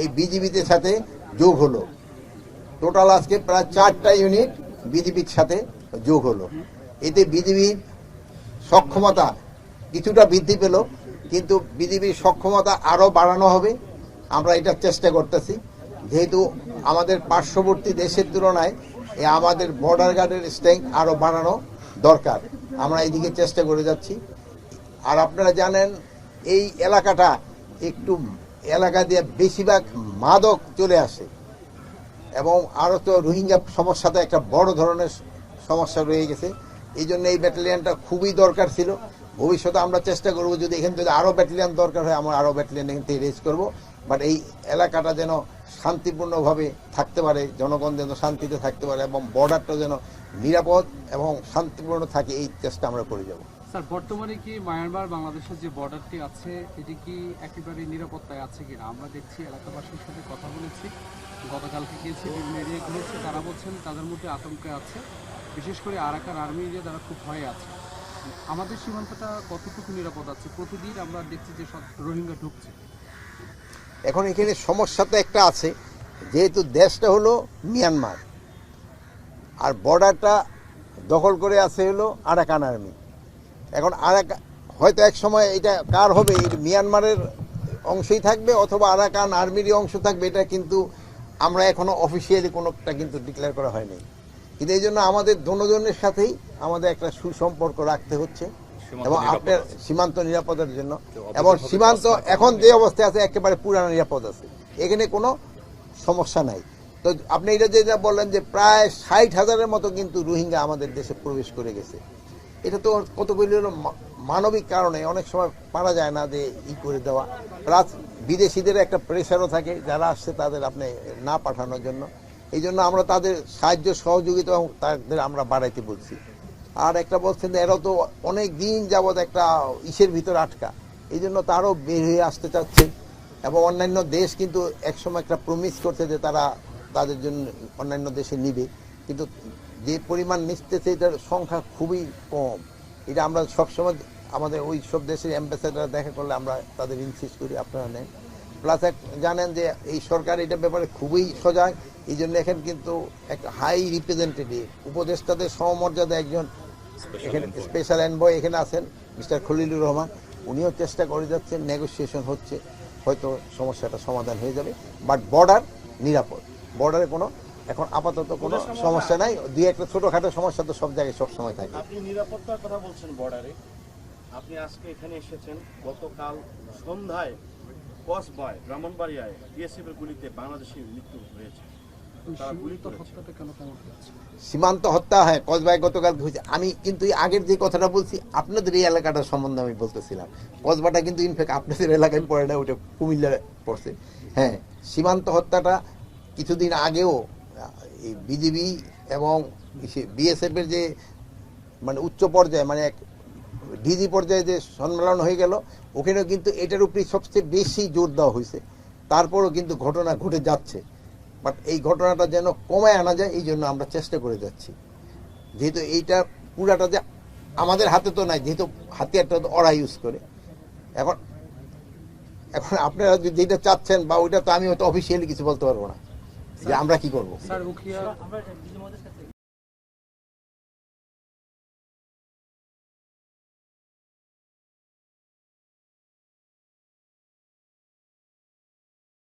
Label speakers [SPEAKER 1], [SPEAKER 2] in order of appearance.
[SPEAKER 1] এই বিজেপির সাথে যোগ হলো। টোটাল আজকে প্রায় 4টা ইউনিট বিজেপির সাথে যোগ হলো। এতে বিজেপির সক্ষমতা কিছুটা বৃদ্ধি পেল, কিন্তু বিজেপির সক্ষমতা আরও বাড়ানো হবে। আমরা এটা চেষ্টা করতেছি, যেহেতু আমাদের পার্শ্ববর্তী দেশের তুলনায় আমাদের বর্ডার গার্ডের স্ট্রেংথ আরও বাড়ানো দরকার। আমরা এইদিকে চেষ্টা করে যাচ্ছি। আর আপনারা জানেন এই এলাকাটা একটু এলাকা দিয়ে বেশিরভাগ মাদক চলে আসে, এবং আরও তো রোহিঙ্গা সমস্যাতে একটা বড় ধরনের সমস্যা রয়ে গেছে। এই জন্য এই ব্যাটালিয়নটা খুবই দরকার ছিল। ভবিষ্যতে আমরা চেষ্টা করব, যদি এখান থেকে আরও ব্যাটালিয়ন দরকার হয় আমরা আরও ব্যাটালিয়ন এখান থেকে রেজ করবো। বাট এই এলাকাটা যেন শান্তিপূর্ণভাবে থাকতে পারে, জনগণ যেন শান্তিতে থাকতে পারে, এবং বর্ডারটা যেন নিরাপদ এবং শান্তিপূর্ণ থাকে, এই চেষ্টা আমরা করে যাব।
[SPEAKER 2] স্যার, বর্তমানে কি মায়ানমার বাংলাদেশের যে বর্ডারটি আছে এটি কি একেবারে নিরাপত্তায় আছে কিনা? আমরা দেখছি এলাকাবাসীর সাথে কথা বলেছি, গতকালকে গিয়েছি, বিভিন্ন এরিয়া ঘুরেছি, তারা বলছেন তাদের মধ্যে আতঙ্কে আছে, বিশেষ করে আরাকান আর্মি এরিয়া তারা খুব ভয়ে আছে। আমাদের সীমান্তটা কতটুকু নিরাপদ আছে? প্রতিদিন আমরা দেখছি যে সব রোহিঙ্গা ঢুকছে।
[SPEAKER 1] এখন এখানে সমস্যা তো একটা আছে, যেহেতু দেশটা হলো মিয়ানমার আর বর্ডারটা দখল করে আছে হলো আরাকান আর্মি। এখন হয়তো এক সময় এটা কার হবে, এটা মিয়ানমারের অংশই থাকবে অথবা আরাকান আর্মিরই অংশ থাকবে, এটা কিন্তু আমরা এখনো অফিসিয়ালি কোনোটা কিন্তু ডিক্লেয়ার করা হয়নি। কিন্তু এই জন্য আমাদের দুজনের সাথেই আমাদের একটা সুসম্পর্ক রাখতে হচ্ছে, এবং আপনার সীমান্ত নিরাপত্তার জন্য। এবং সীমান্ত এখন যে অবস্থায় আছে একেবারে পুরানো নিরাপদ আছে, এখানে কোনো সমস্যা নাই। তো আপনি এটা যেটা বললেন যে প্রায় 60,000-এর মতো কিন্তু রোহিঙ্গা আমাদের দেশে প্রবেশ করে গেছে। এটা তো কতগুলি হলো মানবিক কারণে, অনেক সময় পারা যায় না যে করে দেওয়া, প্লাস বিদেশিদের একটা প্রেশারও থাকে যারা আসছে তাদের আপনি না পাঠানোর জন্য। এই জন্য আমরা তাদের সাহায্য সহযোগিতা তাদের আমরা বাড়াইতে বলছি। আর একটা বলছেন যে এরাও তো অনেক দিন যাবৎ একটা ইসের ভিতর আটকা, এই জন্য তারও বের হয়ে আসতে চাচ্ছে। এবং অন্যান্য দেশ কিন্তু একসময় একটা প্রমিস করছে যে তারা তাদের জন্য অন্যান্য দেশে নিবে, কিন্তু যে পরিমাণ নিচ্ছে এটার সংখ্যা খুবই কম। এটা আমরা সবসময় আমাদের ওই সব দেশের অ্যাম্বাসেডার দেখা করলে আমরা তাদের ইনসিস্ট করি আপনারা নেন। প্লাস জানেন যে এই সরকার এটার ব্যাপারে খুবই সজাগ, এই জন্য এখানে কিন্তু একটা হাই রিপ্রেজেন্টেটিভ উপদেষ্টাদের সমমর্যাদা একজন এখানে স্পেশাল এনভয় এখানে আছেন, মিস্টার খলিলুর রহমান। উনিও চেষ্টা করে যাচ্ছেন, নেগোসিয়েশন হচ্ছে, হয়তো সমস্যাটা সমাধান হয়ে যাবে। বাট বর্ডার নিরাপদ, বর্ডারে কোনো এখন আপাতত কোনো সমস্যা নাই। দুই একটা ছোটখাটো সমস্যা তো সব জায়গায় সব সময় থাকে।
[SPEAKER 3] আপনি নিরাপত্তার কথা বলছেন বর্ডারে, আপনি আজকে এখানে এসেছেন, গতকাল সন্ধ্যায় কসবায় ব্রাহ্মণবাড়িয়ায় বিএসএফের গুলিতে বাংলাদেশের মৃত্যু হয়েছে।
[SPEAKER 1] সীমান্ত হত্যা, হ্যাঁ, কসবায় গতকাল হয়েছে। আমি কিন্তু আগের যে কথাটা বলছি আপনাদের এই এলাকাটার সম্বন্ধে আমি বলতেছিলাম, কসবাটা কিন্তু ইনফ্যাক্ট আপনাদের এলাকায় পড়ে না, ওইটা কুমিল্লা পড়ছে। হ্যাঁ, সীমান্ত হত্যাটা কিছুদিন আগেও এই বিজিবি এবং বিএসএফের যে মানে উচ্চ পর্যায়ে মানে এক ডিজি পর্যায়ে যে সম্মেলন হয়ে গেল, ওখানেও কিন্তু এটার উপরেই সবচেয়ে বেশি জোর দেওয়া হয়েছে। তারপরও কিন্তু ঘটনা ঘটে যাচ্ছে, বাট এই ঘটনাটা যেন কমায় আনা যায় এই জন্য আমরা চেষ্টা করে যাচ্ছি। যেহেতু এইটা পুরাটা যে আমাদের হাতে তো নাই, যেহেতু হাতিয়ারটা ওরা ইউজ করে। এখন এখন আপনারা যেটা চাচ্ছেন বা ওইটা তো আমি হয়তো অফিসিয়ালি কিছু বলতে পারবো না যে আমরা কি করবো।